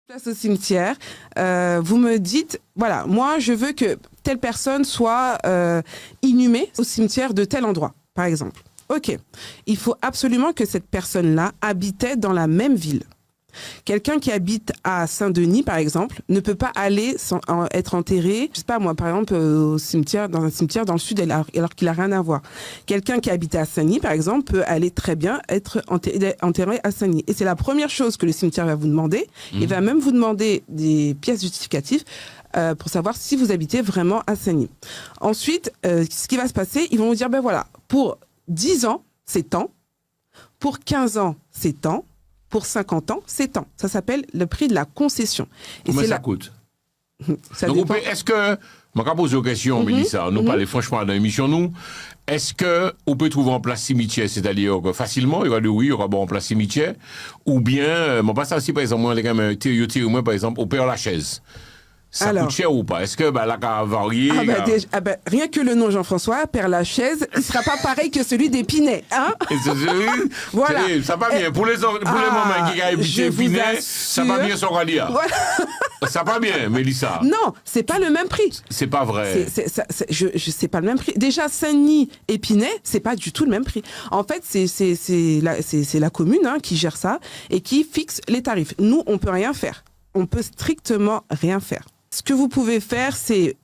Place au cimetière, vous me dites, voilà, moi je veux que telle personne soit inhumée au cimetière de tel endroit, par exemple. Ok, il faut absolument que cette personne-là habitait dans la même ville. Quelqu'un qui habite à Saint-Denis, par exemple, ne peut pas aller être enterré, je sais pas moi, par exemple, au cimetière, dans un cimetière dans le sud, alors qu'il n'a rien à voir. Quelqu'un qui habite à Saint-Denis, par exemple, peut aller très bien être enterré à Saint-Denis. Et c'est la première chose que le cimetière va vous demander. Il va même vous demander des pièces justificatives pour savoir si vous habitez vraiment à Saint-Denis. Ensuite, ce qui va se passer, ils vont vous dire, ben voilà, pour 10 ans, c'est tant. Pour 15 ans, c'est tant. Pour 50 ans, c'est tant. Ça s'appelle le prix de la concession. Et combien ça coûte? Ça donc, dépend. est-ce que, je vais poser une question, Mélissa, nous parler franchement dans l'émission, nous, est-ce qu'on peut trouver en place cimetière, c'est-à-dire que facilement, il y aura de oui, il y aura bon en place cimetière, ou bien, moi, pas ça aussi, par exemple, moi, les gars, moi, par exemple, au Père-Lachaise. Ça coûte cher ou pas? Est-ce que là, ça va varier? Rien que le nom Jean-François, Père-Lachaise, il ne sera pas pareil que celui d'Épinay. Hein? Voilà. Ça va bien. Pour les mamans qui habitent Épinay, ça va bien son Ralia. Voilà. Ça va bien, Mélissa. Non, c'est pas le même prix. C'est pas vrai. C'est pas le même prix. Déjà, Saint-Denis, Épinay, c'est pas du tout le même prix. En fait, c'est la commune qui gère ça et qui fixe les tarifs. Nous, on peut rien faire. On peut strictement rien faire. Ce que vous pouvez faire, c'est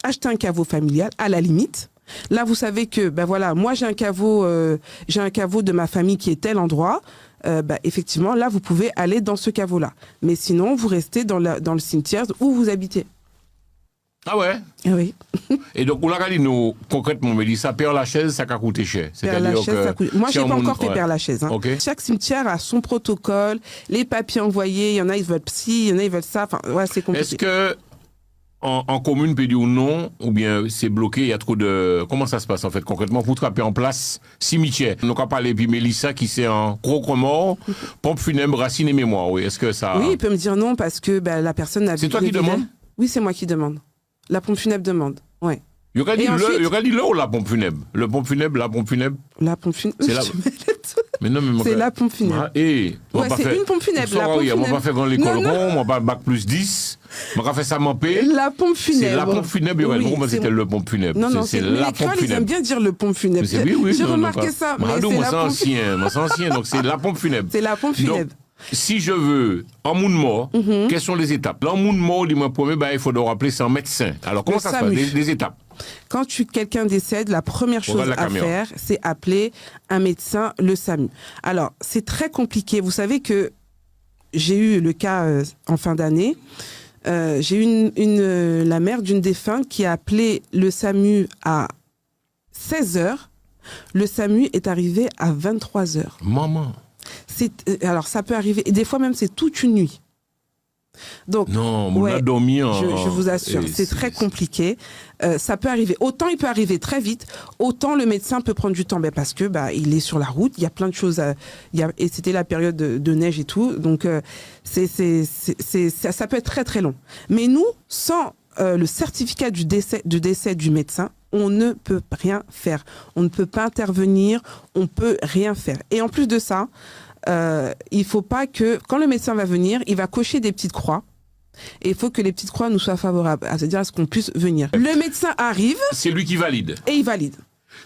acheter un caveau familial, à la limite. Là, vous savez que, ben voilà, moi, j'ai un caveau de ma famille qui est tel endroit. Effectivement, là, vous pouvez aller dans ce caveau-là. Mais sinon, vous restez dans le cimetière où vous habitez. Ah ouais? Oui. Et donc, on l'a dit, nous, concrètement, Mélissa, Père-Lachaise, ça a coûté cher. Ça coûte... Moi, je n'ai pas encore fait Père-Lachaise. Hein. Okay. Chaque cimetière a son protocole, les papiers envoyés, il y en a, ils veulent psy, il y en a, ils veulent ça. Enfin, ouais, c'est compliqué. Est-ce que en commune peut dire non, ou bien c'est bloqué, il y a trop de... Comment ça se passe, en fait, concrètement, pour trapper en place cimetière? Donc, on va parler, puis Mélissa, qui c'est un croque-mort, pompe funèbre, racine et mémoire, oui. Est-ce que ça... Oui, il peut me dire non, parce que la personne n'a... C'est toi qui demande? Oui, c'est moi qui demande. La pompe funèbre demande, ouais. Il y aurait dit là ou la pompe funèbre? Le pompe funèbre, la pompe funèbre? La pompe funèbre. C'est la... Mais non, mais c'est la pompe funèbre. Et ouais, c'est une pompe funèbre. La pompe funèbre. On va faire dans l'école rond, on va bac plus 10. On va faire ça mampé. La pompe funèbre. C'est la pompe funèbre. Oui, comment c'était le pompe funèbre? Non, c'est la pompe funèbre. Ils aiment bien dire le pompe funèbre. Oui, j'ai remarqué ça. Mais c'est ancien. Moi, c'est ancien. Donc, c'est la pompe funèbre. C'est la pompe funèbre. Donc, si je veux un monde mort, quelles sont les étapes? Là, un monde mort, dis-moi, premier, il faut rappeler c'est un médecin. Alors, comment ça se passe? Des étapes. Quand quelqu'un décède, la première chose à faire, c'est appeler un médecin, le SAMU. Alors, c'est très compliqué. Vous savez que j'ai eu le cas en fin d'année. J'ai eu la mère d'une défunte qui a appelé le SAMU à 16h. Le SAMU est arrivé à 23h. Maman. Alors, ça peut arriver. Et des fois, même, c'est toute une nuit. Donc, non, on a dormi. Je vous assure, c'est très compliqué. Ça peut arriver. Autant il peut arriver très vite, autant le médecin peut prendre du temps, parce que il est sur la route. Il y a plein de choses. Et c'était la période de neige et tout, donc ça peut être très très long. Mais nous, sans le certificat du décès du médecin, on ne peut rien faire. On ne peut pas intervenir. On peut rien faire. Et en plus de ça. Il faut pas que, quand le médecin va venir, il va cocher des petites croix. Et il faut que les petites croix nous soient favorables, c'est-à-dire à ce qu'on puisse venir. Le médecin arrive. C'est lui qui valide. Et il valide.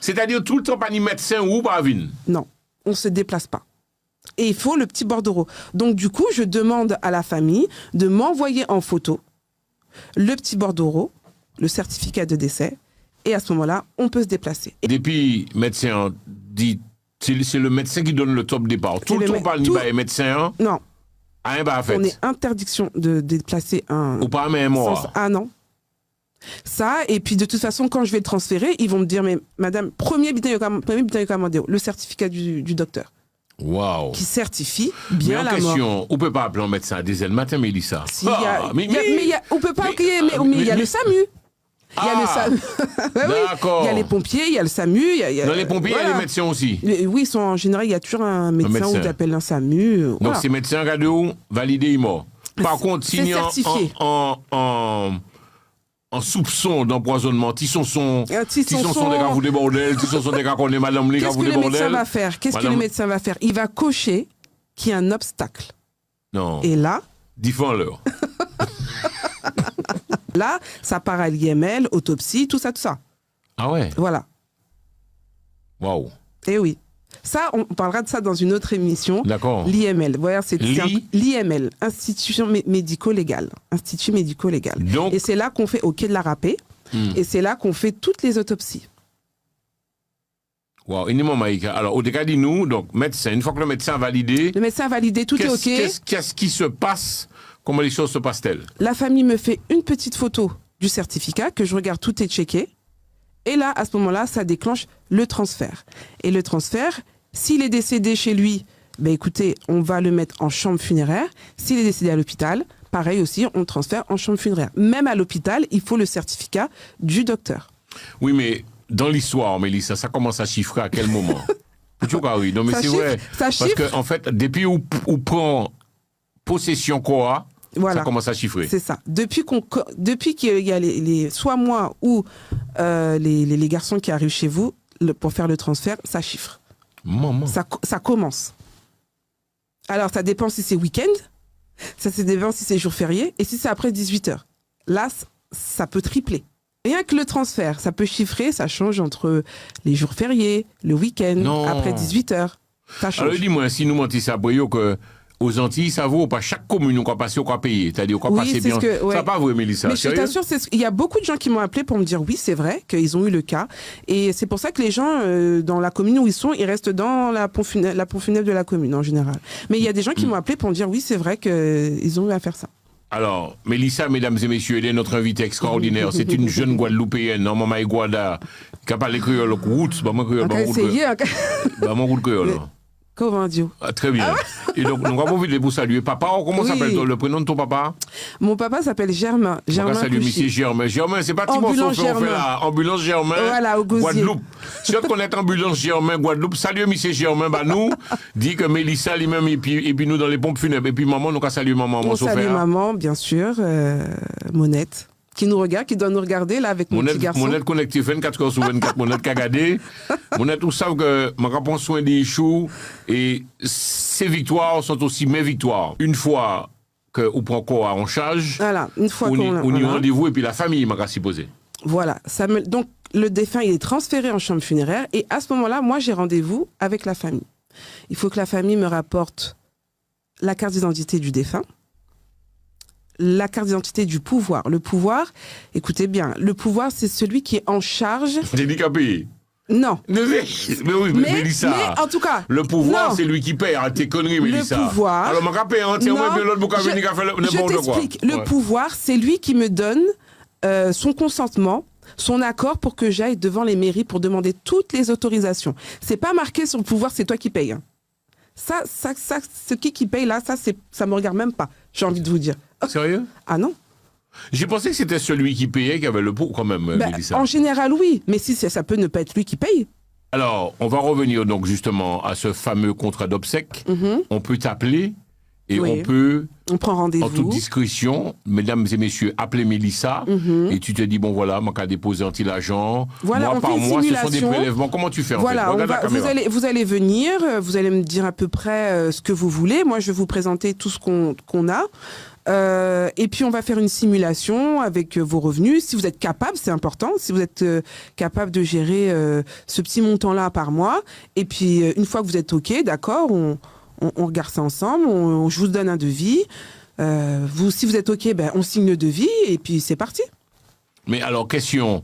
C'est-à-dire tout le temps, pas ni médecin ou pas venir. Non, on se déplace pas. Et il faut le petit bordereau. Donc du coup, je demande à la famille de m'envoyer en photo le petit bordereau, le certificat de décès. Et à ce moment-là, on peut se déplacer. Depuis, médecin dit. C'est le médecin qui donne le top départ. Tout le temps, pas le médecin. Non. Fait. On est interdiction de déplacer un... Ou pas même mort. Ah non. Ça, et puis de toute façon, quand je vais le transférer, ils vont me dire, mais madame, premier bitin le certificat du docteur. Waouh. Qui certifie bien la question, mort. on peut pas appeler un médecin à 10h le matin, Mélissa. On peut pas accueillir, mais il y a le SAMU. Il y a le SAMU. D'accord. Il y a les pompiers, il y a le SAMU. Dans les pompiers, il y a les médecins aussi. Oui, en général, il y a toujours un médecin où tu appelles un SAMU. Donc, ces médecins, regardez validé, il mort. Par contre, s'il y a un soupçon d'empoisonnement, Tisson sont des gars des bordels, Tisson sont des gars qu'on est madame les gars des bordels. Qu'est-ce que le médecin va faire? Il va cocher qu'il y a un obstacle. Non. Et là, Défends-leur. Là, ça part à l'IML, autopsie, tout ça, tout ça. Ah ouais? Voilà. Waouh. Eh oui. Ça, on parlera de ça dans une autre émission. D'accord. L'IML. Voilà, c'est L'I- l'IML, Institution médico-légale. Institut médico-légal. Donc- Et c'est là qu'on fait au Quai de la Râpée. Et c'est là qu'on fait toutes les autopsies. Waouh, énormément, Maïka. Alors, au cas nous, donc, médecin, une fois que le médecin a validé, Le médecin a validé, tout est OK. qu'est-ce qui se passe? Comment les choses se passent-elles? La famille me fait une petite photo du certificat, que je regarde, tout est checké. Et là, à ce moment-là, ça déclenche le transfert. Et le transfert, s'il est décédé chez lui, ben écoutez, on va le mettre en chambre funéraire. S'il est décédé à l'hôpital, pareil aussi, on le transfère en chambre funéraire. Même à l'hôpital, il faut le certificat du docteur. Oui, mais dans l'histoire, Mélissa, ça commence à chiffrer à quel moment? Oui, non, mais Ça c'est chiffre, vrai. ça Parce chiffre. que, en fait, depuis où prend possession quoi, Voilà. ça commence à chiffrer. C'est ça. Depuis qu'il y a soit moi ou les garçons qui arrivent chez vous pour faire le transfert, ça chiffre. Maman. Ça commence. Alors, ça dépend si c'est week-end, ça dépend si c'est jour férié, et si c'est après 18h. Là, ça peut tripler. Rien que le transfert, ça peut chiffrer, ça change entre les jours fériés, le week-end, Non. après 18h. Ça change. Alors, dis-moi, si nous mentissons à que aux Antilles, ça vaut pas chaque commune, on va passer, on va payer. C'est-à-dire, on va Oui, passer c'est bien. ce que- ouais. Ça pas vrai, Mélissa. Mais je Sérieux? t'assure, il y a beaucoup de gens qui m'ont appelé pour me dire oui, c'est vrai qu'ils ont eu le cas. Et c'est pour ça que les gens, dans la commune où ils sont, ils restent dans la pompe funèbre de la commune en général. Mais il y a des gens qui m'ont appelé pour me dire oui, c'est vrai qu'ils ont eu à faire ça. Alors, Mélissa, mesdames et messieurs, elle est notre invitée extraordinaire. C'est une jeune Guadeloupéenne, non, maman Guada, qui a parlé créole, roots, bah, moi, créole, On bah, va route essayer. bah, mon route créole. Comment dire? Ah, très bien. Et donc, nous avons envie de vous saluer. Papa, comment Oui. s'appelle le prénom de ton papa? Mon papa s'appelle Germain. On va Germain saluer Couchy. monsieur Germain. Germain, c'est pas petit morceau Ambulance qu'on fait Germain. là. Ambulance Germain. Voilà, au Gosier. Guadeloupe. Si on connaît Ambulance Germain, Guadeloupe, salut monsieur Germain, bah nous, dit que Mélissa lui-même, et puis nous dans les pompes funèbres. Et puis maman, nous avons salué maman, mon On salue chauffeur. maman, bien sûr. Monette. Qui nous regarde, qui doit nous regarder là avec mon petit garçon. Monette connecté 24 heures sur 24, monette cagadé. Monette, tout savent que je prends soin des choux et ces victoires sont aussi mes victoires. Une fois qu'on prend quoi en charge, Voilà, une fois on y voilà. rendez-vous et puis la famille m'a s'y poser. Voilà, donc le défunt il est transféré en chambre funéraire et à ce moment-là, moi j'ai rendez-vous avec la famille. Il faut que la famille me rapporte la carte d'identité du défunt, la carte d'identité du pouvoir. Le pouvoir, écoutez bien, le pouvoir c'est celui qui est en charge. Handicapé. Non. Mais oui, Mélissa. Mais en tout cas, le pouvoir, non. c'est lui qui paye. Arrête tes conneries, Mélissa. Le pouvoir. Alors, je paye entièrement Non, et puis l'autre, vous je venir faire n'importe quoi. t'explique. Le pouvoir, c'est lui qui me donne son consentement, son accord pour que j'aille devant les mairies pour demander toutes les autorisations. C'est pas marqué sur le pouvoir, c'est toi qui payes. Hein. Ça, ce qui paye là, ça me regarde même pas. J'ai envie de vous dire. Sérieux? Ah non. J'ai pensé que c'était celui qui payait qui avait le pouvoir quand même, Mélissa. En général, oui. Mais si ça peut ne pas être lui qui paye. Alors, on va revenir donc justement à ce fameux contrat d'obsèques. On peut t'appeler et Oui. on peut, On prend en toute rendez-vous. discrétion, mesdames et messieurs, appeler Mélissa et tu te dis, bon voilà, moi, qu'à déposer anti-l'agent, Voilà, mois on par fait une mois, ce sont des simulation. prélèvements. Comment tu fais en Voilà, fait? Regarde la caméra. vous allez venir, vous allez me dire à peu près ce que vous voulez. Moi, je vais vous présenter tout ce qu'on a. Et puis, on va faire une simulation avec vos revenus. Si vous êtes capable, c'est important, si vous êtes capable de gérer ce petit montant-là par mois. Et puis, une fois que vous êtes OK, d'accord, on regarde ça ensemble, je vous donne un devis. Si vous êtes OK, on signe le devis et puis c'est parti. Mais alors, question.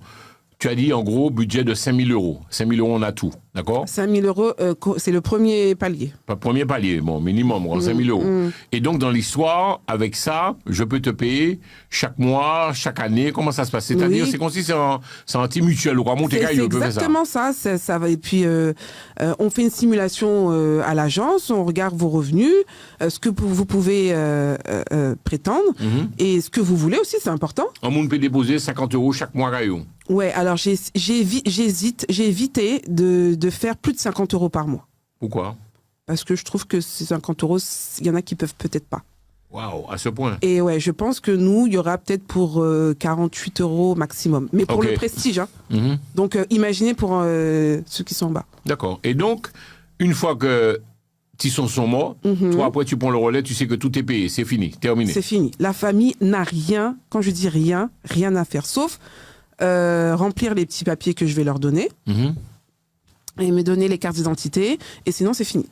Tu as dit en gros budget de 5 000 euros. 5 000 euros, on a tout, d'accord? 5 000 euros, c'est le premier palier. Pas premier palier, bon, minimum, 5 000 euros. Et donc, dans l'histoire, avec ça, je peux te payer chaque mois, chaque année. Comment ça se passe? C'est-à-dire, Oui. c'est comme si c'est un petit mutuel ou quoi, monter C'est caillou, on peut faire ça. exactement ça. Ça va. Et puis, on fait une simulation à l'agence, on regarde vos revenus, ce que vous pouvez prétendre et ce que vous voulez aussi, c'est important. Un monde peut déposer 50 euros chaque mois, caillou. Ouais, alors j'ai évité de faire plus de 50 euros par mois. Pourquoi? Parce que je trouve que ces 50 euros, il y en a qui peuvent peut-être pas. Waouh, à ce point. Et ouais, je pense que nous, il y aura peut-être pour 48 euros maximum. Mais pour Ok. le prestige, hein. Mhm. Donc imaginez pour ceux qui sont en bas. D'accord. Et donc, une fois que Tissons sont morts. Toi, après, tu prends le relais, tu sais que tout est payé. C'est fini, terminé. C'est fini. La famille n'a rien, quand je dis rien, rien à faire, sauf remplir les petits papiers que je vais leur donner et me donner les cartes d'identité. Et sinon, c'est fini.